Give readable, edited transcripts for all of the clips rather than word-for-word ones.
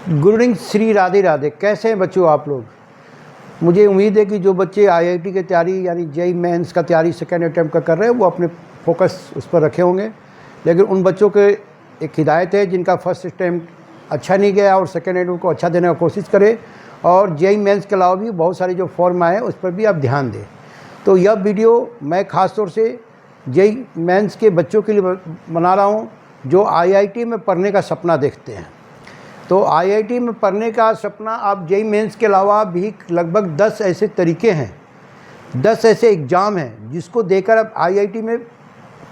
Good evening, Shri Radhe Radhe. कैसे हैं बच्चों आप लोग? मुझे उम्मीद है कि जो बच्चे आईआईटी की तैयारी यानी जेईई मेंस का तैयारी सेकेंड अटैम्प्ट का कर रहे हैं वो अपने फोकस उस पर रखे होंगे। लेकिन उन बच्चों के एक हिदायत है जिनका फर्स्ट अटैम्प्ट अच्छा नहीं गया और सेकेंड अटैम्प्ट को अच्छा देने की कोशिश करें। और जेईई मेंस के अलावा भी बहुत सारे जो फॉर्म आए हैं उस पर भी आप ध्यान दें। तो यह वीडियो मैं ख़ास तौर से जेईई मेंस के बच्चों के लिए बना रहा हूँ जो आईआईटी में पढ़ने का सपना देखते हैं। तो आईआईटी में पढ़ने का सपना आप जेईई मेंस के अलावा भी लगभग 10 ऐसे तरीके हैं, 10 ऐसे एग्ज़ाम हैं जिसको देकर आप आईआईटी में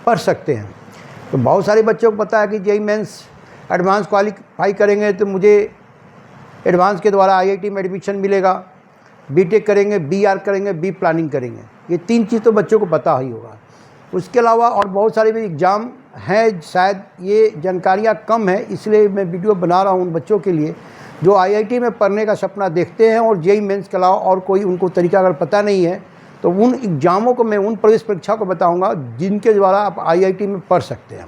पढ़ सकते हैं। तो बहुत सारे बच्चों को पता है कि जेईई मेंस एडवांस क्वालिफाई करेंगे तो मुझे एडवांस के द्वारा आईआईटी में एडमिशन मिलेगा, बीटेक करेंगे, बीआर करेंगे, बी प्लानिंग करेंगे। ये 3 चीज़ तो बच्चों को पता ही होगा। उसके अलावा और बहुत सारे भी एग्ज़ाम हैं, शायद ये जानकारियाँ कम है, इसलिए मैं वीडियो बना रहा हूँ उन बच्चों के लिए जो आईआईटी में पढ़ने का सपना देखते हैं और जेईई मेंस के अलावा और कोई उनको तरीका अगर पता नहीं है तो उन एग्ज़ामों को मैं, उन प्रवेश परीक्षा को बताऊँगा जिनके द्वारा आप आईआईटी में पढ़ सकते हैं।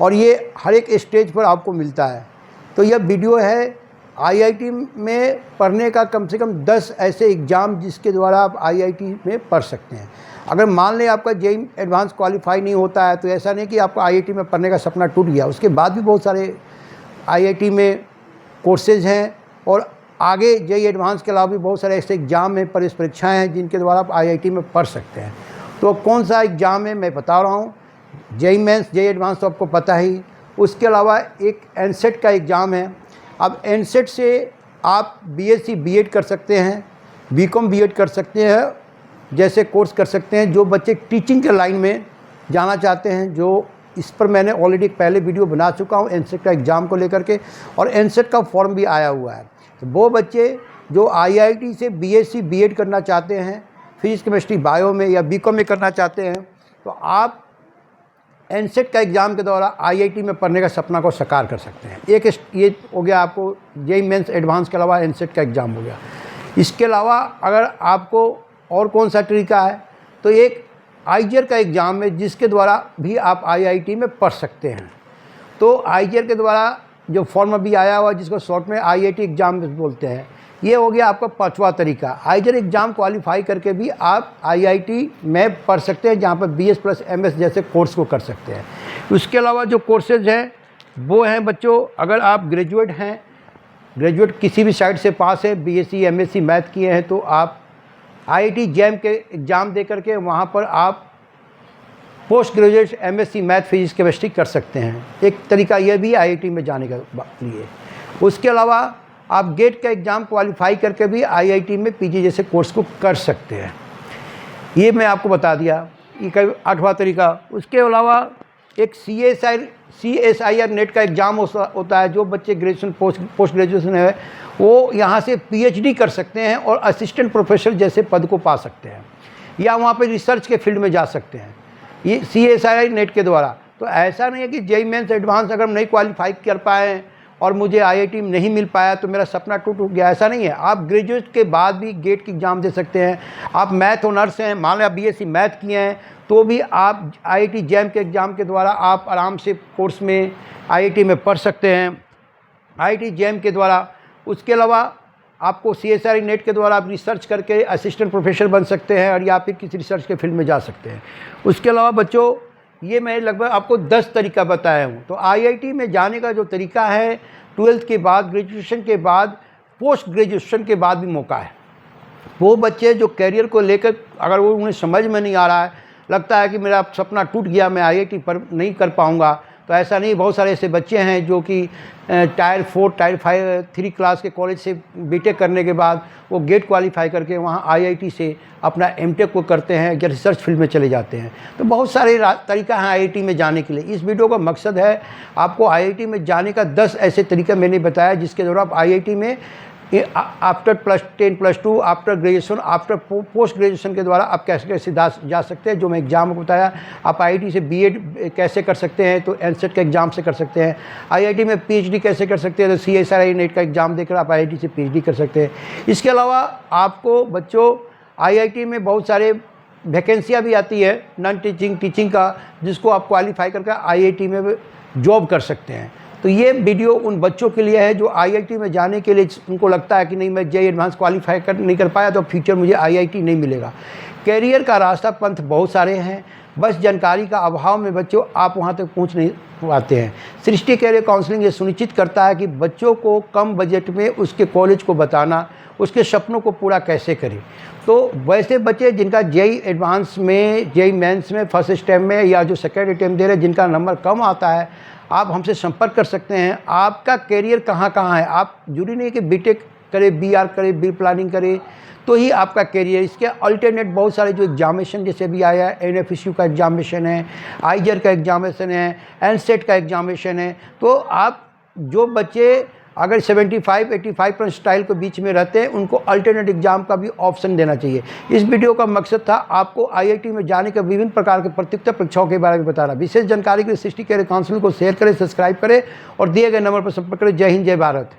और ये हर एक स्टेज पर आपको मिलता है। तो यह वीडियो है आईआईटी में पढ़ने का कम से कम 10 ऐसे एग्ज़ाम जिसके द्वारा आप आईआईटी में पढ़ सकते हैं। अगर मान लें आपका जेईई एडवांस क्वालिफाई नहीं होता है तो ऐसा नहीं कि आपका आईआईटी में पढ़ने का सपना टूट गया। उसके बाद भी बहुत सारे आईआईटी में कोर्सेज हैं और आगे जेईई एडवांस के अलावा भी बहुत सारे ऐसे एग्ज़ाम हैं, प्रवेश परीक्षाएँ हैं जिनके द्वारा आप आईआईटी में पढ़ सकते हैं। तो कौन सा एग्ज़ाम है मैं बता रहा हूँ। जेईई मेंस, जेईई एडवांस तो आपको पता ही। उसके अलावा एक एनसेट का एग्ज़ाम है। अब एनसेट से आप बीएससी बीएड कर सकते हैं, बीकॉम बीएड कर सकते हैं, जैसे कोर्स कर सकते हैं। जो बच्चे टीचिंग के लाइन में जाना चाहते हैं, जो इस पर मैंने ऑलरेडी पहले वीडियो बना चुका हूं एनसेट का एग्ज़ाम को लेकर के, और एनसेट का फॉर्म भी आया हुआ है। तो वो बच्चे जो आईआईटी से बीएससी बीएड करना चाहते हैं, फिजिक्स केमिस्ट्री बायो में या बीकॉम में करना चाहते हैं, तो आप एनसेट का एग्ज़ाम के द्वारा आईआईटी में पढ़ने का सपना को साकार कर सकते हैं। एक ये हो गया आपको जेईई मेंस एडवांस के अलावा एनसेट का एग्ज़ाम हो गया। इसके अलावा अगर आपको और कौन सा तरीका है तो एक आईजीआर का एग्ज़ाम है जिसके द्वारा भी आप आईआईटी में पढ़ सकते हैं। तो आईजीआर के द्वारा जो फॉर्म अभी आया हुआ जिसको शॉर्ट में आईआईटी एग्ज़ाम बोलते हैं, ये हो गया आपका 5वां तरीका। आईजीआर एग्ज़ाम क्वालिफाई करके भी आप आईआईटी में पढ़ सकते हैं, जहाँ पर बीएस प्लस एमएस जैसे कोर्स को कर सकते हैं। उसके अलावा जो कोर्सेज हैं वो हैं बच्चों, अगर आप ग्रेजुएट हैं, ग्रेजुएट किसी भी साइड से पास है, बीएससी एमएससी मैथ किए हैं, तो आप आईआईटी जेईई के एग्ज़ाम दे करके वहाँ पर आप post graduate MSc math physics chemistry कर सकते हैं। एक तरीका यह भी आईआईटी में जाने के लिए। उसके अलावा आप गेट का एग्ज़ाम क्वालिफाई करके भी आईआईटी में पीजी जैसे कोर्स को कर सकते हैं। ये मैं आपको बता दिया, ये 8वां तरीका। उसके अलावा एक CSIR नेट का एग्ज़ाम होता है। जो बच्चे ग्रेजुएशन पोस्ट ग्रेजुएशन है वो यहाँ से पीएचडी कर सकते हैं और असिस्टेंट प्रोफेसर जैसे पद को पा सकते हैं, या वहाँ पे रिसर्च के फील्ड में जा सकते हैं ये CSIR नेट के द्वारा। तो ऐसा नहीं है कि जेईई मेंस एडवांस अगर हम नहीं क्वालिफाई कर पाए और मुझे आईआईटी में नहीं मिल पाया तो मेरा सपना टूट गया, ऐसा नहीं है। आप ग्रेजुएट के बाद भी गेट की एग्ज़ाम दे सकते हैं। आप मैथ ऑनर्स हैं, मान लें आप बीएससी मैथ किए हैं, तो भी आप आईआईटी जेईई के एग्ज़ाम के द्वारा आप आराम से कोर्स में आईआईटी में पढ़ सकते हैं, आईआईटी जेईई के द्वारा। उसके अलावा आपको CSIR नेट के द्वारा आप रिसर्च करके असिस्टेंट प्रोफेसर बन सकते हैं और या फिर किसी रिसर्च के फील्ड में जा सकते हैं। उसके अलावा बच्चों, ये मैं लगभग आपको 10 तरीका बताया हूँ। तो आईआईटी में जाने का जो तरीका है 12th के बाद, ग्रेजुएशन के बाद, पोस्ट ग्रेजुएशन के बाद भी मौका है। वो बच्चे जो कैरियर को लेकर अगर वो उन्हें समझ में नहीं आ रहा है, लगता है कि मेरा सपना टूट गया, मैं आईआईटी पर नहीं कर पाऊँगा, तो ऐसा नहीं। बहुत सारे ऐसे बच्चे हैं जो कि टायर 4, टायर 5, 3 क्लास के कॉलेज से बीटेक करने के बाद वो गेट क्वालिफाई करके वहाँ आईआईटी से अपना एमटेक को करते हैं या रिसर्च फील्ड में चले जाते हैं। तो बहुत सारे तरीका हैं आईआईटी में जाने के लिए। इस वीडियो का मकसद है आपको आईआईटी में जाने का 10 ऐसे तरीका मैंने बताया जिसके द्वारा आप आईआईटी में after +10 +2 after graduation, after post graduation के द्वारा आप कैसे कैसे जा सकते हैं। जो मैं एग्ज़ाम को बताया, आप आईआईटी से बीएड कैसे कर सकते हैं तो एनसेट के एग्ज़ाम से कर सकते हैं। आईआईटी में पीएचडी कैसे कर सकते हैं तो CSIR नेट का एग्ज़ाम देकर आप आईआईटी से पीएचडी कर सकते हैं। इसके अलावा आपको बच्चों आईआईटी में बहुत सारे वैकेंसियाँ भी आती है नॉन टीचिंग, टीचिंग का, जिसको आप क्वालिफाई करके आईआईटी में जॉब कर सकते हैं। तो ये वीडियो उन बच्चों के लिए है जो आईआईटी में जाने के लिए उनको लगता है कि नहीं, मैं जेईई एडवांस क्वालिफाई नहीं कर पाया तो फ्यूचर मुझे आईआईटी नहीं मिलेगा। कैरियर का रास्ता पंथ बहुत सारे हैं, बस जानकारी का अभाव में बच्चों आप वहाँ तक पहुँच नहीं पाते हैं। सृष्टि कैरियर काउंसलिंग ये सुनिश्चित करता है कि बच्चों को कम बजट में उसके कॉलेज को बताना, उसके सपनों को पूरा कैसे करें। तो वैसे बच्चे जिनका जेईई एडवांस में, जेईई मेंस में फर्स्ट स्टेप में या जो सेकेंड अटेम्प्ट दे रहे हैं, जिनका नंबर कम आता है, आप हमसे संपर्क कर सकते हैं। आपका कैरियर कहाँ कहाँ है, आप जरूरी नहीं कि बीटेक करें, बीआर करें, बी प्लानिंग करें तो ही आपका कैरियर। इसके अल्टरनेट बहुत सारे जो एग्जामिनेशन जैसे भी आया है, एनएफएसयू का एग्जामिनेशन है, आईजर का एग्जामिनेशन है, एनसेट का एग्जामिनेशन है। तो आप जो बच्चे अगर 75-85 परसेंटाइल के बीच में रहते हैं, उनको अल्टरनेट एग्जाम का भी ऑप्शन देना चाहिए। इस वीडियो का मकसद था आपको आईआईटी में जाने के विभिन्न प्रकार के प्रत्युत्तर परीक्षाओं के बारे में बताना। विशेष जानकारी के लिए सृष्टि कैरियर काउंसलिंग को शेयर करें, सब्सक्राइब करें और दिए गए नंबर पर संपर्क करें। जय हिंद, जय भारत।